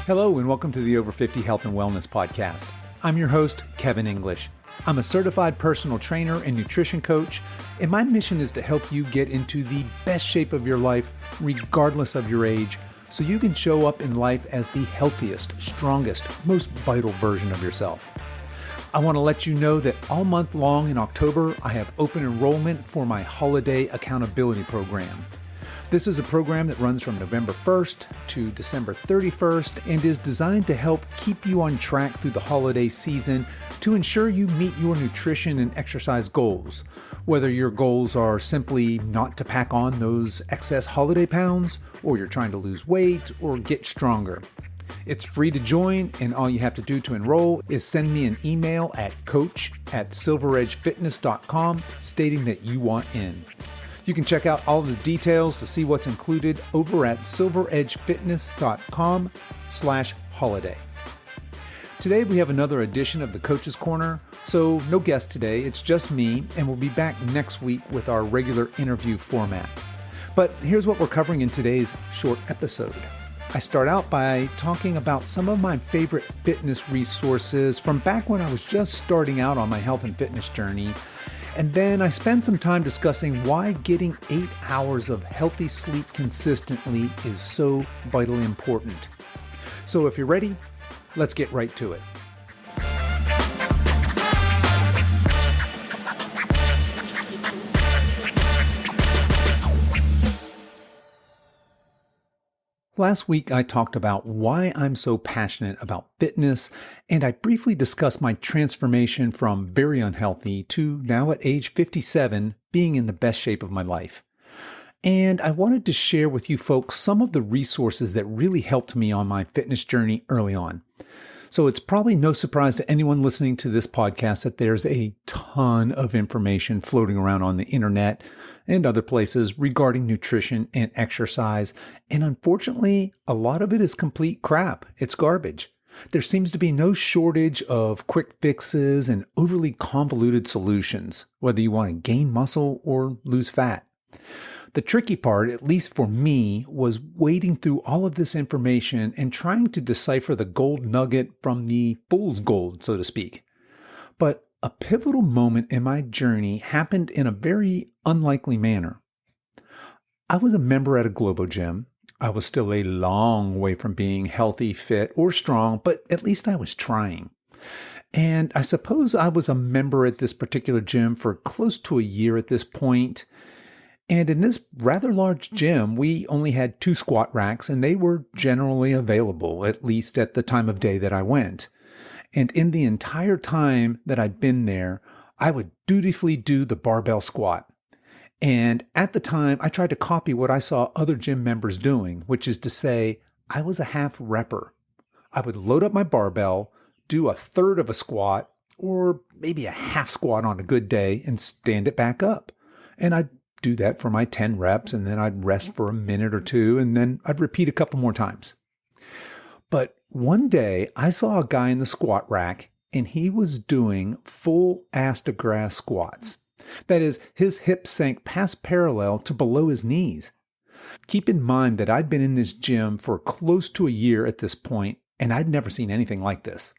Hello and welcome to the Over 50 Health and Wellness Podcast. I'm your host, Kevin English. I'm a certified personal trainer and nutrition coach, and my mission is to help you get into the best shape of your life, regardless of your age, so you can show up in life as the healthiest, strongest, most vital version of yourself. I want to let you know that all month long in October, I have open enrollment for my Holiday Accountability Program. This is a program that runs from November 1st to December 31st and is designed to help keep you on track through the holiday season to ensure you meet your nutrition and exercise goals. Whether your goals are simply not to pack on those excess holiday pounds, or you're trying to lose weight or get stronger. It's free to join, and all you have to do to enroll is send me an email at coach@silveredgefitness.com stating that you want in. You can check out all of the details to see what's included over at silveredgefitness.com/holiday. Today we have another edition of the Coach's Corner, so no guest today, it's just me, and we'll be back next week with our regular interview format. But here's what we're covering in today's short episode. I start out by talking about some of my favorite fitness resources from back when I was just starting out on my health and fitness journey. And then I spend some time discussing why getting 8 hours of healthy sleep consistently is so vitally important. So if you're ready, let's get right to it. Last week, I talked about why I'm so passionate about fitness, and I briefly discussed my transformation from very unhealthy to now at age 57, being in the best shape of my life. And I wanted to share with you folks some of the resources that really helped me on my fitness journey early on. So it's probably no surprise to anyone listening to this podcast that there's a ton of information floating around on the internet and other places regarding nutrition and exercise. And unfortunately, a lot of it is complete crap. It's garbage. There seems to be no shortage of quick fixes and overly convoluted solutions, whether you want to gain muscle or lose fat. The tricky part, at least for me, was wading through all of this information and trying to decipher the gold nugget from the fool's gold, so to speak. But a pivotal moment in my journey happened in a very unlikely manner. I was a member at a Globo gym. I was still a long way from being healthy, fit, or strong, but at least I was trying. And I suppose I was a member at this particular gym for close to a year at this point. And in this rather large gym, we only had 2 squat racks, and they were generally available, at least at the time of day that I went. And in the entire time that I'd been there, I would dutifully do the barbell squat. And at the time, I tried to copy what I saw other gym members doing, which is to say, I was a half repper. I would load up my barbell, do a third of a squat, or maybe a half squat on a good day, and stand it back up. And I'd do that for my 10 reps, and then I'd rest for a minute or two, and then I'd repeat a couple more times. But one day I saw a guy in the squat rack, and he was doing full ass to grass squats. That is, his hips sank past parallel to below his knees. Keep in mind that I'd been in this gym for close to a year at this point, and I'd never seen anything like this.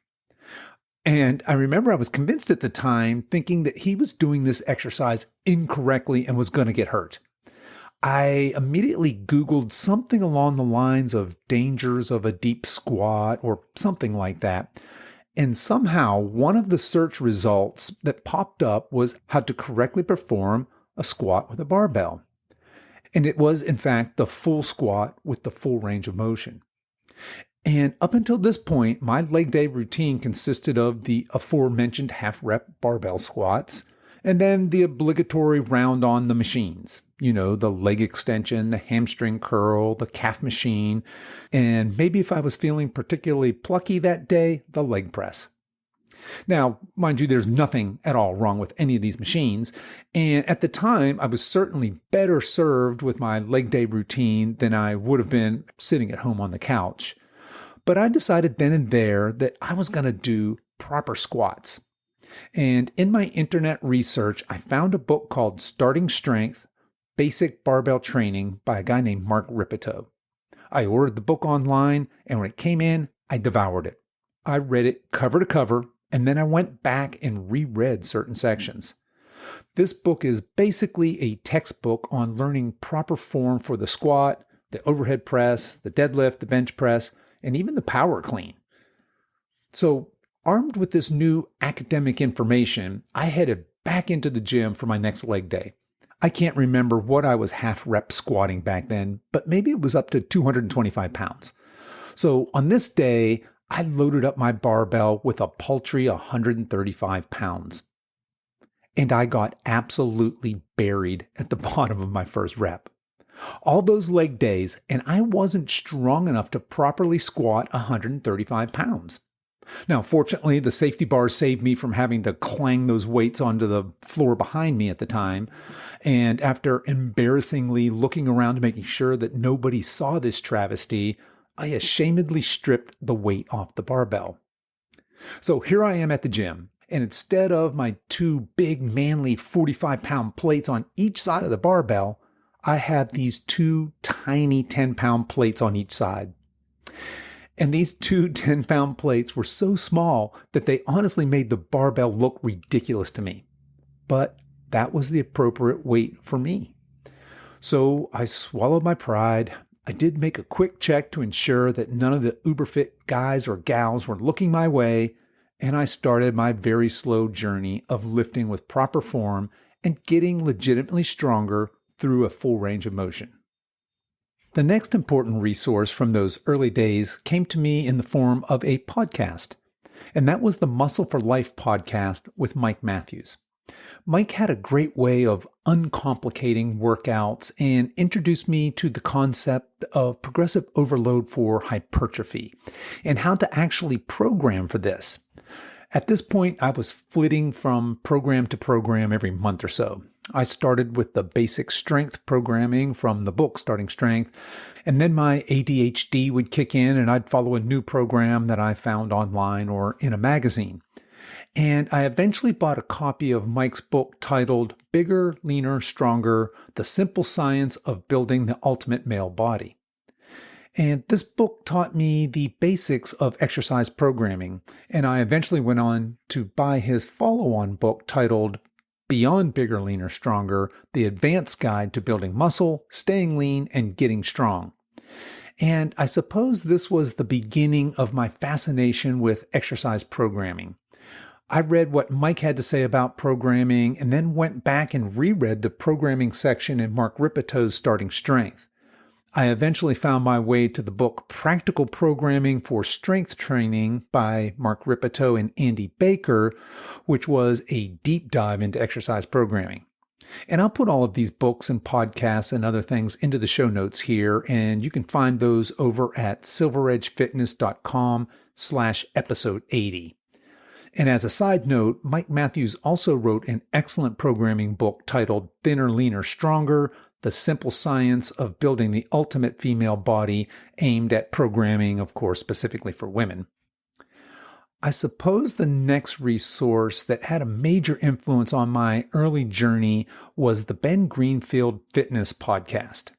And I remember I was convinced at the time, thinking that he was doing this exercise incorrectly and was going to get hurt. I immediately Googled something along the lines of dangers of a deep squat or something like that. And somehow one of the search results that popped up was how to correctly perform a squat with a barbell. And it was, in fact, the full squat with the full range of motion. And up until this point, my leg day routine consisted of the aforementioned half rep barbell squats, and then the obligatory round on the machines. You know, the leg extension, the hamstring curl, the calf machine, and maybe if I was feeling particularly plucky that day, the leg press. Now, mind you, there's nothing at all wrong with any of these machines, and at the time, I was certainly better served with my leg day routine than I would have been sitting at home on the couch. But I decided then and there that I was going to do proper squats. And in my internet research, I found a book called Starting Strength, Basic Barbell Training by a guy named Mark Ripito. I ordered the book online, and when it came in, I devoured it. I read it cover to cover, and then I went back and reread certain sections. This book is basically a textbook on learning proper form for the squat, the overhead press, the deadlift, the bench press, and even the power clean. So, armed with this new academic information, I headed back into the gym for my next leg day. I can't remember what I was half rep squatting back then, but maybe it was up to 225 pounds. So on this day, I loaded up my barbell with a paltry 135 pounds. And I got absolutely buried at the bottom of my first rep. All those leg days, and I wasn't strong enough to properly squat 135 pounds. Now, fortunately, the safety bars saved me from having to clang those weights onto the floor behind me at the time. And after embarrassingly looking around to making sure that nobody saw this travesty, I ashamedly stripped the weight off the barbell. So here I am at the gym, and instead of my two big manly 45-pound plates on each side of the barbell, I have these two tiny 10-pound plates on each side. And these two 10-pound plates were so small that they honestly made the barbell look ridiculous to me. But that was the appropriate weight for me. So I swallowed my pride. I did make a quick check to ensure that none of the uber fit guys or gals were looking my way, and I started my very slow journey of lifting with proper form and getting legitimately stronger through a full range of motion. The next important resource from those early days came to me in the form of a podcast, and that was the Muscle for Life podcast with Mike Matthews. Mike had a great way of uncomplicating workouts and introduced me to the concept of progressive overload for hypertrophy and how to actually program for this. At this point, I was flitting from program to program every month or so. I started with the basic strength programming from the book Starting Strength, and then my ADHD would kick in and I'd follow a new program that I found online or in a magazine. And I eventually bought a copy of Mike's book titled Bigger, Leaner, Stronger: The Simple Science of Building the Ultimate Male Body. And this book taught me the basics of exercise programming, and I eventually went on to buy his follow-on book titled Beyond Bigger, Leaner, Stronger: The Advanced Guide to Building Muscle, Staying Lean, and Getting Strong. And I suppose this was the beginning of my fascination with exercise programming. I read what Mike had to say about programming and then went back and reread the programming section in Mark Ripeto's Starting Strength. I eventually found my way to the book Practical Programming for Strength Training by Mark Ripeto and Andy Baker, which was a deep dive into exercise programming. And I'll put all of these books and podcasts and other things into the show notes here, and you can find those over at silveredgefitness.com/episode 80. And as a side note, Mike Matthews also wrote an excellent programming book titled Thinner, Leaner, Stronger: The Simple Science of Building the Ultimate Female Body, aimed at programming, of course, specifically for women. I suppose the next resource that had a major influence on my early journey was the Ben Greenfield Fitness podcast.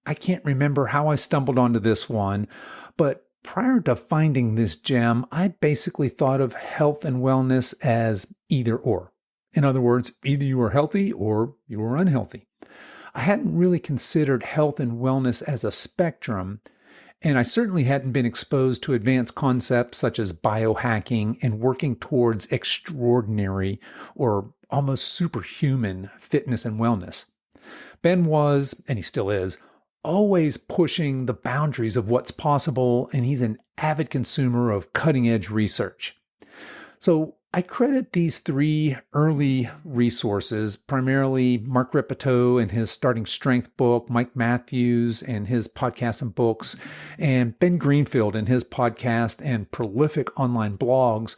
I can't remember how I stumbled onto this one, but prior to finding this gem, I basically thought of health and wellness as either or. In other words, either you were healthy or you were unhealthy. I hadn't really considered health and wellness as a spectrum, and I certainly hadn't been exposed to advanced concepts such as biohacking and working towards extraordinary or almost superhuman fitness and wellness. Ben was, and he still is, always pushing the boundaries of what's possible, and he's an avid consumer of cutting-edge research. So I credit these three early resources, primarily Mark Ripeto and his Starting Strength book, Mike Matthews and his podcasts and books, and Ben Greenfield and his podcast and prolific online blogs,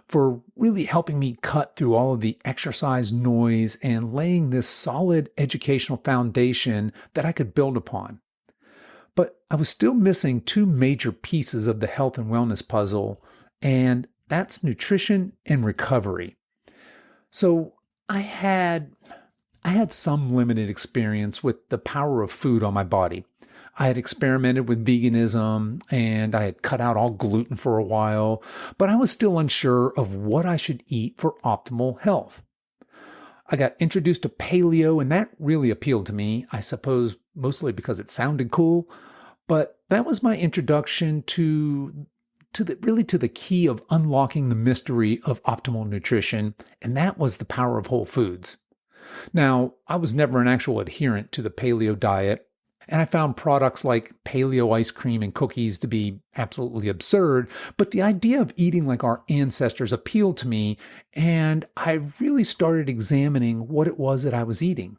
for really helping me cut through all of the exercise noise and laying this solid educational foundation that I could build upon. But I was still missing two major pieces of the health and wellness puzzle, and that's nutrition and recovery. So I had some limited experience with the power of food on my body. I had experimented with veganism and I had cut out all gluten for a while, but I was still unsure of what I should eat for optimal health. I got introduced to paleo and that really appealed to me, I suppose mostly because it sounded cool, but that was my introduction to the key of unlocking the mystery of optimal nutrition, and that was the power of whole foods. Now, I was never an actual adherent to the paleo diet, and I found products like paleo ice cream and cookies to be absolutely absurd, but the idea of eating like our ancestors appealed to me, and I really started examining what it was that I was eating.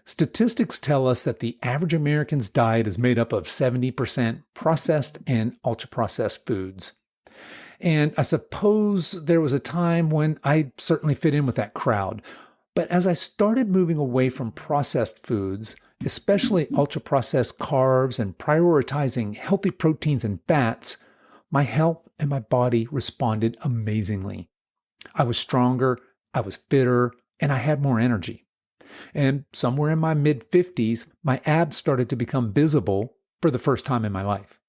Statistics tell us that the average American's diet is made up of 70% processed and ultra-processed foods. And I suppose there was a time when I certainly fit in with that crowd. But as I started moving away from processed foods, especially ultra-processed carbs, and prioritizing healthy proteins and fats, my health and my body responded amazingly. I was stronger, I was fitter, and I had more energy. And somewhere in my mid-50s, my abs started to become visible for the first time in my life.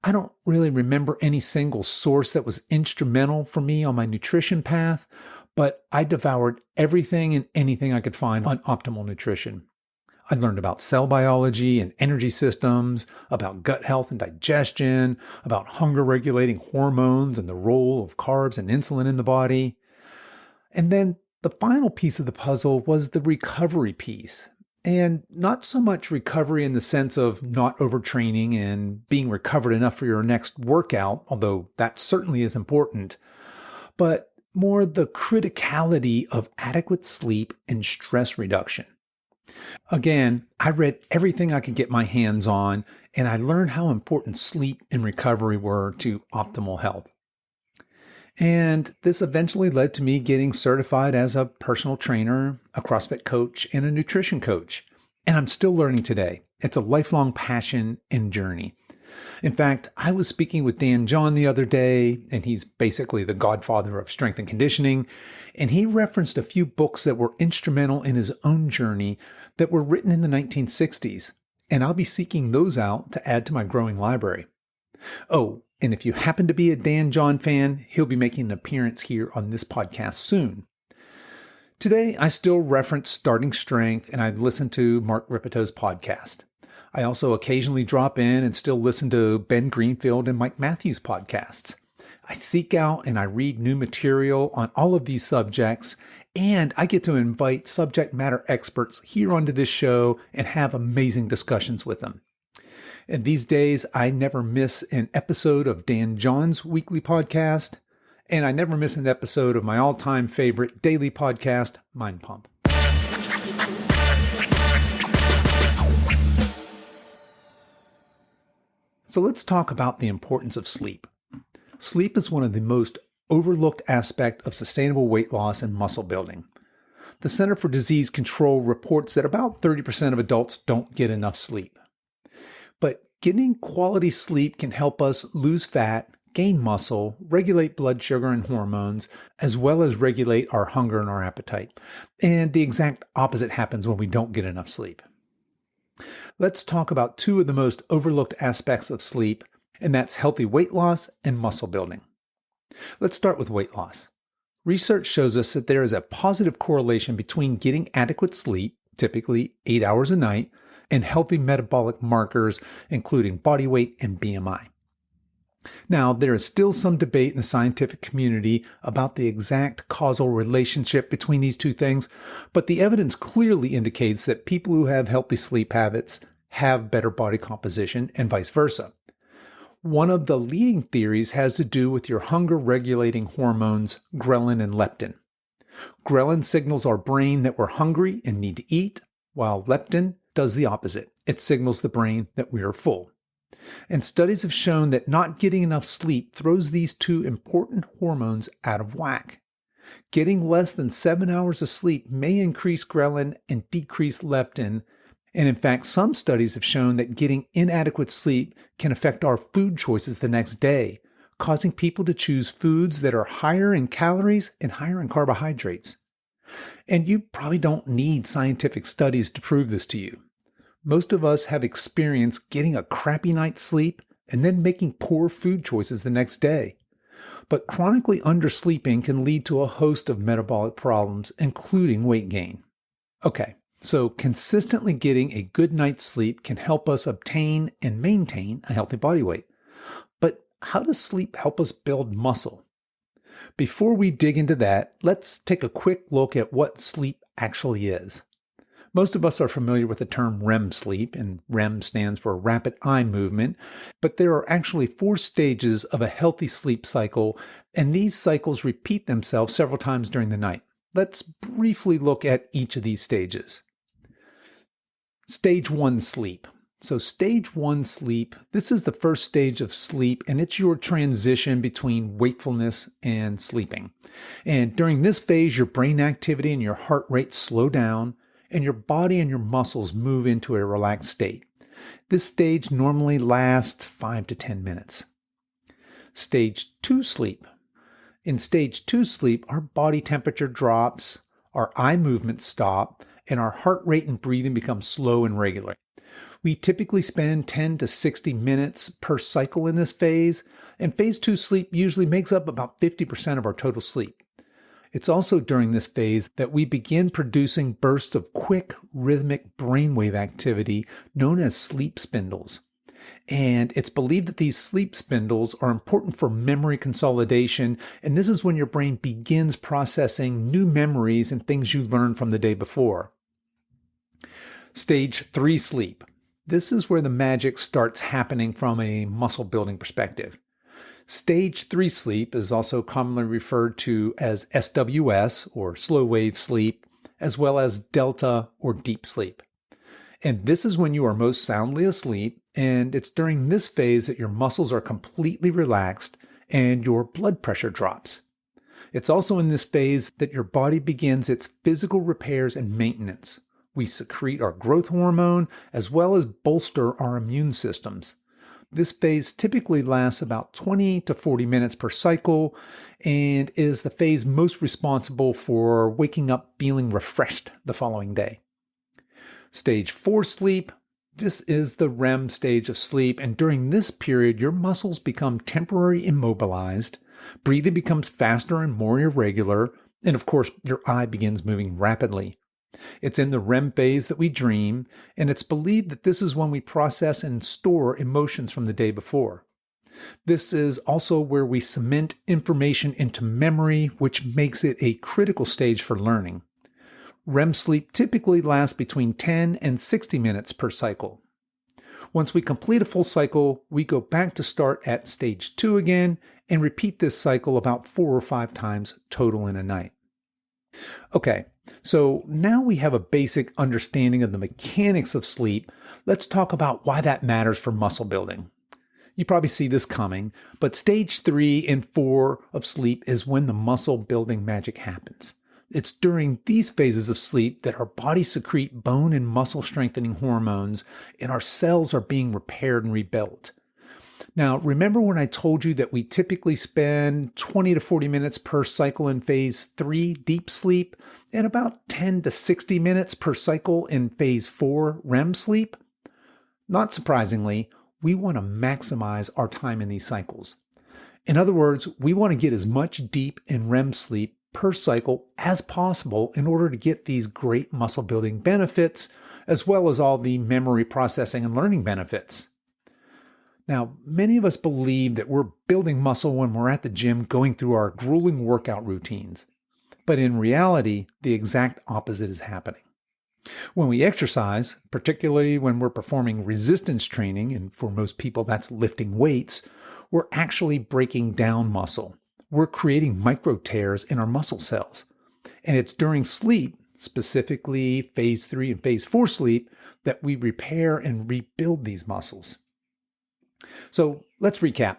I don't really remember any single source that was instrumental for me on my nutrition path, but I devoured everything and anything I could find on optimal nutrition. I learned about cell biology and energy systems, about gut health and digestion, about hunger-regulating hormones and the role of carbs and insulin in the body. And then the final piece of the puzzle was the recovery piece. And not so much recovery in the sense of not overtraining and being recovered enough for your next workout, although that certainly is important, but more the criticality of adequate sleep and stress reduction. Again, I read everything I could get my hands on, and I learned how important sleep and recovery were to optimal health. And this eventually led to me getting certified as a personal trainer, a CrossFit coach, and a nutrition coach. And I'm still learning today. It's a lifelong passion and journey. In fact, I was speaking with Dan John the other day, and he's basically the godfather of strength and conditioning, and he referenced a few books that were instrumental in his own journey that were written in the 1960s, and I'll be seeking those out to add to my growing library. Oh, and if you happen to be a Dan John fan, he'll be making an appearance here on this podcast soon. Today, I still reference Starting Strength, and I listen to Mark Ripeto's podcast. I also occasionally drop in and still listen to Ben Greenfield and Mike Matthews' podcasts. I seek out and I read new material on all of these subjects, and I get to invite subject matter experts here onto this show and have amazing discussions with them. And these days, I never miss an episode of Dan John's weekly podcast, and I never miss an episode of my all-time favorite daily podcast, Mind Pump. So let's talk about the importance of sleep. Sleep is one of the most overlooked aspects of sustainable weight loss and muscle building. The Center for Disease Control reports that about 30% of adults don't get enough sleep. But getting quality sleep can help us lose fat, gain muscle, regulate blood sugar and hormones, as well as regulate our hunger and our appetite. And the exact opposite happens when we don't get enough sleep. Let's talk about two of the most overlooked aspects of sleep, and that's healthy weight loss and muscle building. Let's start with weight loss. Research shows us that there is a positive correlation between getting adequate sleep, typically 8 hours a night, and healthy metabolic markers, including body weight and BMI. Now, there is still some debate in the scientific community about the exact causal relationship between these two things, but the evidence clearly indicates that people who have healthy sleep habits have better body composition and vice versa. One of the leading theories has to do with your hunger-regulating hormones, ghrelin and leptin. Ghrelin signals our brain that we're hungry and need to eat, while leptin does the opposite. It signals the brain that we are full. And studies have shown that not getting enough sleep throws these two important hormones out of whack. Getting less than 7 hours of sleep may increase ghrelin and decrease leptin. And in fact, some studies have shown that getting inadequate sleep can affect our food choices the next day, causing people to choose foods that are higher in calories and higher in carbohydrates. And you probably don't need scientific studies to prove this to you. Most of us have experienced getting a crappy night's sleep and then making poor food choices the next day. But chronically undersleeping can lead to a host of metabolic problems, including weight gain. Okay, so consistently getting a good night's sleep can help us obtain and maintain a healthy body weight. But how does sleep help us build muscle? Before we dig into that, let's take a quick look at what sleep actually is. Most of us are familiar with the term REM sleep, and REM stands for rapid eye movement, but there are actually 4 stages of a healthy sleep cycle, and these cycles repeat themselves several times during the night. Let's briefly look at each of these stages. Stage 1 sleep. So stage 1 sleep, this is the first stage of sleep, and it's your transition between wakefulness and sleeping. And during this phase, your brain activity and your heart rate slow down, and your body and your muscles move into a relaxed state. This stage normally lasts 5 to 10 minutes. Stage 2 sleep. In stage 2 sleep, our body temperature drops, our eye movements stop, and our heart rate and breathing become slow and regular. We typically spend 10 to 60 minutes per cycle in this phase, and phase 2 sleep usually makes up about 50% of our total sleep. It's also during this phase that we begin producing bursts of quick, rhythmic brainwave activity known as sleep spindles. And it's believed that these sleep spindles are important for memory consolidation, and this is when your brain begins processing new memories and things you learned from the day before. Stage 3 sleep. This is where the magic starts happening from a muscle building perspective. Stage 3 sleep is also commonly referred to as SWS, or slow wave sleep, as well as delta or deep sleep. And this is when you are most soundly asleep, and it's during this phase that your muscles are completely relaxed and your blood pressure drops. It's also in this phase that your body begins its physical repairs and maintenance. We secrete our growth hormone as well as bolster our immune systems. This phase typically lasts about 20 to 40 minutes per cycle and is the phase most responsible for waking up feeling refreshed the following day. Stage 4 sleep. This is the REM stage of sleep, and during this period, your muscles become temporarily immobilized, breathing becomes faster and more irregular, and of course, your eye begins moving rapidly. It's in the REM phase that we dream, and it's believed that this is when we process and store emotions from the day before. This is also where we cement information into memory, which makes it a critical stage for learning. REM sleep typically lasts between 10 and 60 minutes per cycle. Once we complete a full cycle, we go back to start at stage 2 again and repeat this cycle about 4 or 5 times total in a night. Okay, so now we have a basic understanding of the mechanics of sleep. Let's talk about why that matters for muscle building. You probably see this coming, but stage 3 and 4 of sleep is when the muscle building magic happens. It's during these phases of sleep that our bodies secrete bone and muscle strengthening hormones, and our cells are being repaired and rebuilt. Now, remember when I told you that we typically spend 20 to 40 minutes per cycle in phase 3 deep sleep and about 10 to 60 minutes per cycle in phase 4 REM sleep? Not surprisingly, we want to maximize our time in these cycles. In other words, we want to get as much deep and REM sleep per cycle as possible in order to get these great muscle building benefits, as well as all the memory processing and learning benefits. Now, many of us believe that we're building muscle when we're at the gym going through our grueling workout routines. But in reality, the exact opposite is happening. When we exercise, particularly when we're performing resistance training, and for most people that's lifting weights, we're actually breaking down muscle. We're creating micro tears in our muscle cells. And it's during sleep, specifically phase 3 and phase 4 sleep, that we repair and rebuild these muscles. So let's recap.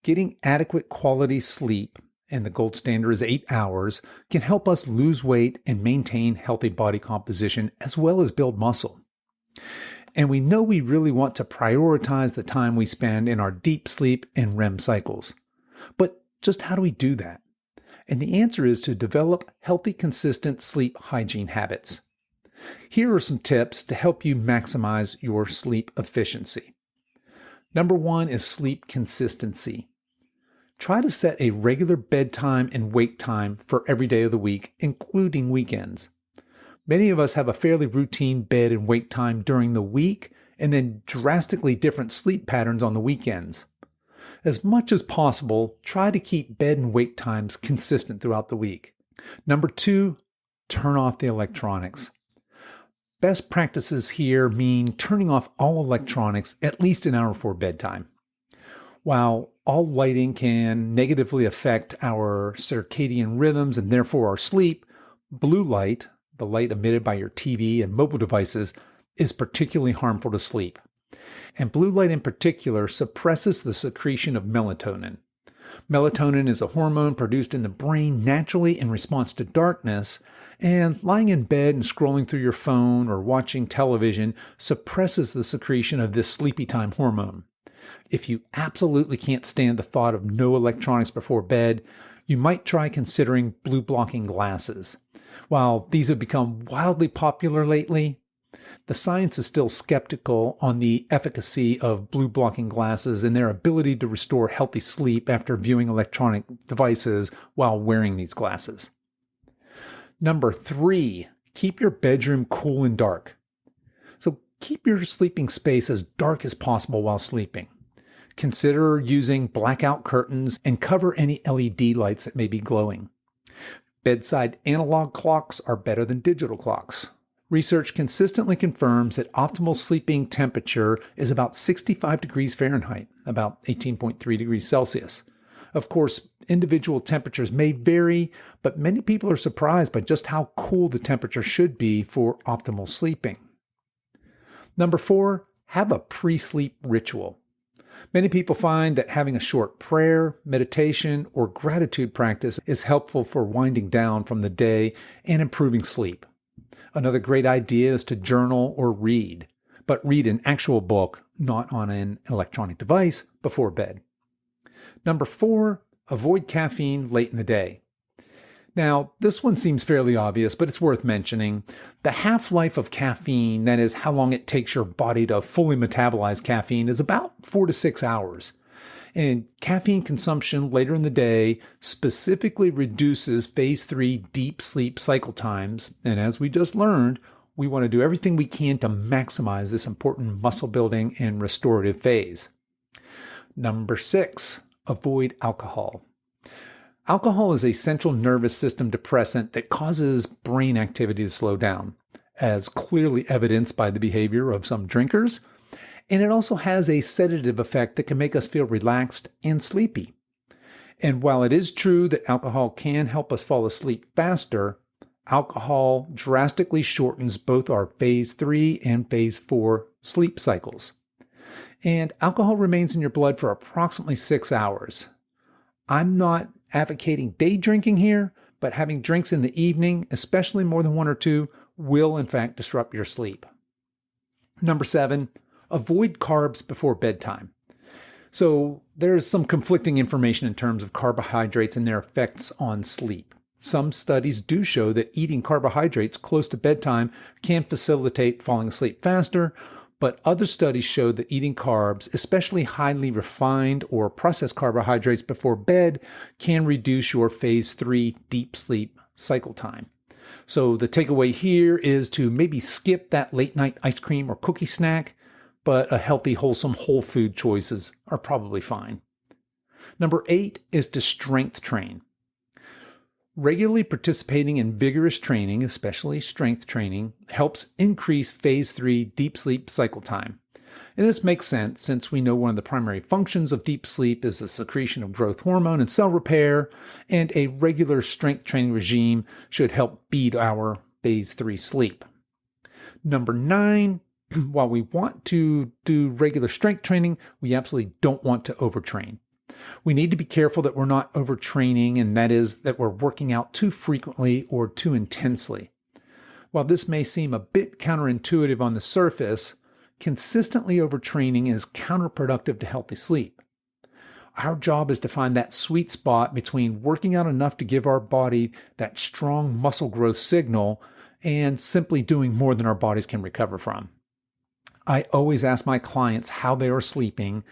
Getting adequate quality sleep, and the gold standard is 8 hours, can help us lose weight and maintain healthy body composition as well as build muscle. And we know we really want to prioritize the time we spend in our deep sleep and REM cycles. But just how do we do that? And the answer is to develop healthy, consistent sleep hygiene habits. Here are some tips to help you maximize your sleep efficiency. Number 1 is sleep consistency. Try to set a regular bedtime and wake time for every day of the week, including weekends. Many of us have a fairly routine bed and wake time during the week, and then drastically different sleep patterns on the weekends. As much as possible, try to keep bed and wake times consistent throughout the week. Number 2, turn off the electronics. Best practices here mean turning off all electronics at least an hour before bedtime. While all lighting can negatively affect our circadian rhythms and therefore our sleep, blue light, the light emitted by your TV and mobile devices, is particularly harmful to sleep. And blue light in particular suppresses the secretion of melatonin. Melatonin is a hormone produced in the brain naturally in response to darkness, and lying in bed and scrolling through your phone or watching television suppresses the secretion of this sleepy time hormone. If you absolutely can't stand the thought of no electronics before bed, you might try considering blue blocking glasses. While these have become wildly popular lately, the science is still skeptical on the efficacy of blue blocking glasses and their ability to restore healthy sleep after viewing electronic devices while wearing these glasses. Number 3, keep your bedroom cool and dark. So keep your sleeping space as dark as possible while sleeping. Consider using blackout curtains and cover any LED lights that may be glowing. Bedside analog clocks are better than digital clocks. Research consistently confirms that optimal sleeping temperature is about 65 degrees Fahrenheit, about 18.3 degrees Celsius. Of course, individual temperatures may vary, but many people are surprised by just how cool the temperature should be for optimal sleeping. Number 4, have a pre-sleep ritual. Many people find that having a short prayer, meditation, or gratitude practice is helpful for winding down from the day and improving sleep. Another great idea is to journal or read, but read an actual book, not on an electronic device, before bed. Number 4, avoid caffeine late in the day. Now, this one seems fairly obvious, but it's worth mentioning. The half-life of caffeine, that is how long it takes your body to fully metabolize caffeine, is about 4 to 6 hours. And caffeine consumption later in the day specifically reduces phase 3 deep sleep cycle times. And as we just learned, we want to do everything we can to maximize this important muscle building and restorative phase. Number 6, avoid alcohol. Alcohol is a central nervous system depressant that causes brain activity to slow down, as clearly evidenced by the behavior of some drinkers, and it also has a sedative effect that can make us feel relaxed and sleepy. And while it is true that alcohol can help us fall asleep faster, alcohol drastically shortens both our phase 3 and phase 4 sleep cycles. And alcohol remains in your blood for approximately 6 hours. I'm not advocating day drinking here, but having drinks in the evening, especially more than 1 or 2, will in fact disrupt your sleep. Number 7, avoid carbs before bedtime. So there's some conflicting information in terms of carbohydrates and their effects on sleep. Some studies do show that eating carbohydrates close to bedtime can facilitate falling asleep faster, but other studies show that eating carbs, especially highly refined or processed carbohydrates before bed, can reduce your phase 3 deep sleep cycle time. So the takeaway here is to maybe skip that late night ice cream or cookie snack, but a healthy, wholesome, whole food choices are probably fine. Number 8 is to strength train. Regularly participating in vigorous training, especially strength training, helps increase phase 3 deep sleep cycle time. And this makes sense since we know one of the primary functions of deep sleep is the secretion of growth hormone and cell repair, and a regular strength training regime should help beat our phase 3 sleep. Number 9, while we want to do regular strength training, we absolutely don't want to overtrain. We need to be careful that we're not overtraining, and that is that we're working out too frequently or too intensely. While this may seem a bit counterintuitive on the surface, consistently overtraining is counterproductive to healthy sleep. Our job is to find that sweet spot between working out enough to give our body that strong muscle growth signal and simply doing more than our bodies can recover from. I always ask my clients how they are sleeping,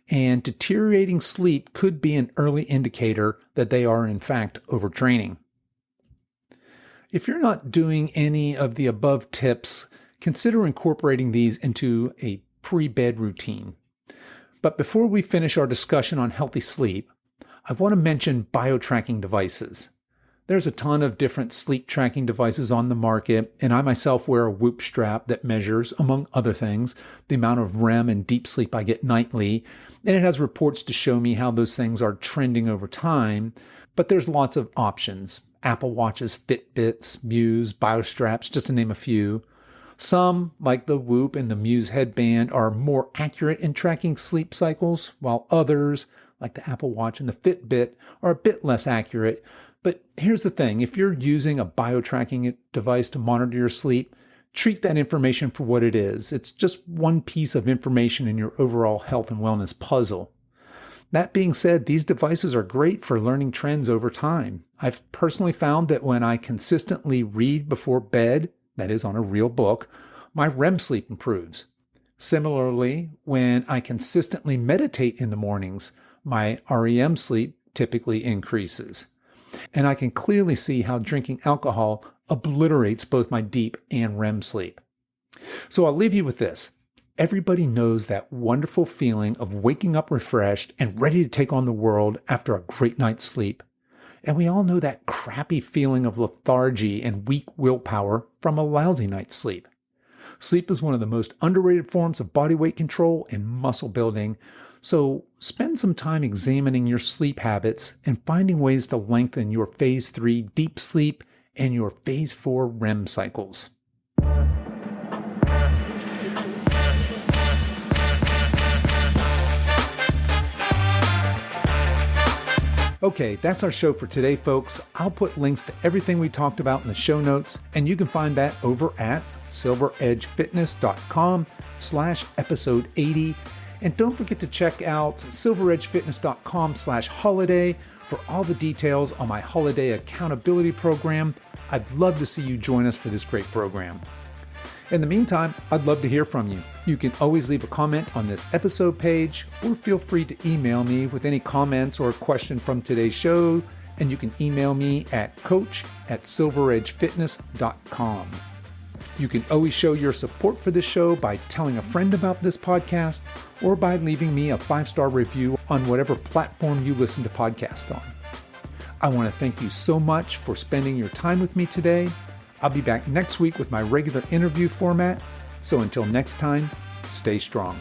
and deteriorating sleep could be an early indicator that they are in fact overtraining. If you're not doing any of the above tips, consider incorporating these into a pre-bed routine. But before we finish our discussion on healthy sleep, I want to mention biotracking devices. There's a ton of different sleep tracking devices on the market, and I myself wear a Whoop strap that measures, among other things, the amount of REM and deep sleep I get nightly, and it has reports to show me how those things are trending over time, but there's lots of options. Apple Watches, Fitbits, Muse, BioStraps, just to name a few. Some, like the Whoop and the Muse headband, are more accurate in tracking sleep cycles, while others, like the Apple Watch and the Fitbit, are a bit less accurate. But here's the thing, if you're using a biotracking device to monitor your sleep, treat that information for what it is. It's just one piece of information in your overall health and wellness puzzle. That being said, these devices are great for learning trends over time. I've personally found that when I consistently read before bed, that is on a real book, my REM sleep improves. Similarly, when I consistently meditate in the mornings, my REM sleep typically increases. And I can clearly see how drinking alcohol obliterates both my deep and REM sleep. So I'll leave you with this. Everybody knows that wonderful feeling of waking up refreshed and ready to take on the world after a great night's sleep. And we all know that crappy feeling of lethargy and weak willpower from a lousy night's sleep. Sleep is one of the most underrated forms of body weight control and muscle building. So spend some time examining your sleep habits and finding ways to lengthen your Phase 3 deep sleep and your Phase 4 REM cycles. Okay, that's our show for today, folks. I'll put links to everything we talked about in the show notes, and you can find that over at silveredgefitness.com/episode 80. And don't forget to check out silveredgefitness.com/holiday for all the details on my holiday accountability program. I'd love to see you join us for this great program. In the meantime, I'd love to hear from you. You can always leave a comment on this episode page, or feel free to email me with any comments or a question from today's show, and you can email me at coach@silveredgefitness.com. You can always show your support for this show by telling a friend about this podcast, or by leaving me a 5-star review on whatever platform you listen to podcasts on. I want to thank you so much for spending your time with me today. I'll be back next week with my regular interview format. So until next time, stay strong.